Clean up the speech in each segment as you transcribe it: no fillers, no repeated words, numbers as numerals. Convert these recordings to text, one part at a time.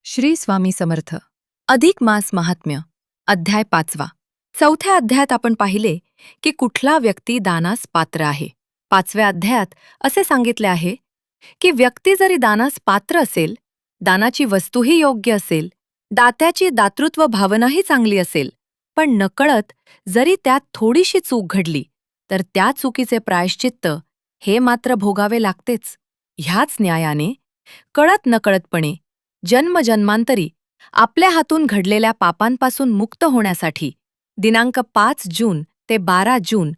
श्री स्वामी समर्थ. अधिक मास महात्म्य. अध्याय 5. चौथ्या अध्यायात आपण पाहिले की कुठला व्यक्ती दानास पात्र आहे. 5व्या अध्यायात असे सांगितले आहे की व्यक्ती जरी दानास पात्र असेल, दानाची वस्तूही योग्य असेल, दात्याची दातृत्व भावनाही चांगली असेल, पण नकळत जरी त्यात थोडीशी चूक घडली तर त्या चुकीचे प्रायश्चित्त हे मात्र भोगावे लागतेच. ह्याच न्यायाने कळत नकळतपणे जन्मजन्मांतरी आपल्या हातून घडलेल्या पापांपासून मुक्त होण्यासाठी दिनांक 5 जून ते 12 जून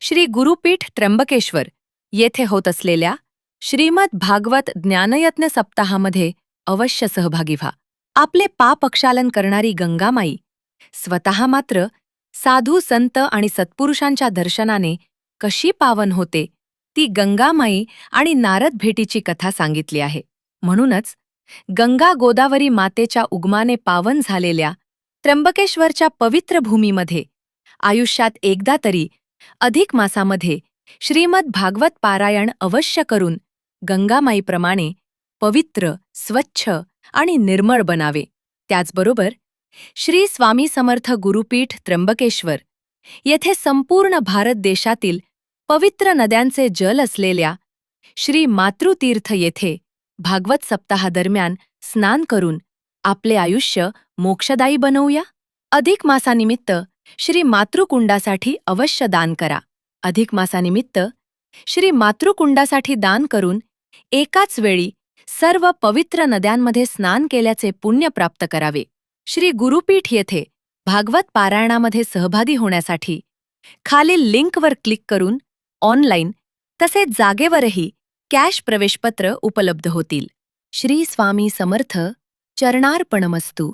श्री गुरुपीठ त्र्यंबकेश्वर येथे होत असलेल्या श्रीमद भागवत ज्ञानयज्ञ सप्ताहामध्ये अवश्य सहभागी व्हा. आपले पापक्षालन करणारी गंगामाई स्वतः मात्र साधू संत आणि सत्पुरुषांच्या दर्शनाने कशी पावन होते ती गंगामाई आणि नारद भेटीची कथा सांगितली आहे. म्हणूनच गंगा गोदावरी मातेच्या उगमाने पावन झालेल्या त्र्यंबकेश्वरच्या पवित्र भूमीमध्ये आयुष्यात एकदा तरी अधिक मासामध्ये श्रीमद भागवत पारायण अवश्य करून गंगामाईप्रमाणे पवित्र, स्वच्छ आणि निर्मळ बनावे. त्याचबरोबर श्री स्वामी समर्थ गुरुपीठ त्र्यंबकेश्वर येथे संपूर्ण भारत देशातील पवित्र नद्यांचे जल असलेल्या श्री मातृतीर्थ येथे भागवत सप्ताहादरम्यान स्नान करून आपले आयुष्य मोक्षदायी बनवूया. अधिक मासानिमित्त श्री मातृकुंडासाठी अवश्य दान करा. अधिक मासानिमित्त श्री मातृकुंडासाठी दान करून एकाच वेळी सर्व पवित्र नद्यांमध्ये स्नान केल्याचे पुण्य प्राप्त करावे. श्री गुरुपीठ येथे भागवत पारायणामध्ये सहभागी होण्यासाठी खालील लिंकवर क्लिक करून ऑनलाईन तसेच जागेवरही कॅश प्रवेशपत्र उपलब्ध होतील. श्री स्वामी समर्थ. चरणार्पणमस्तु.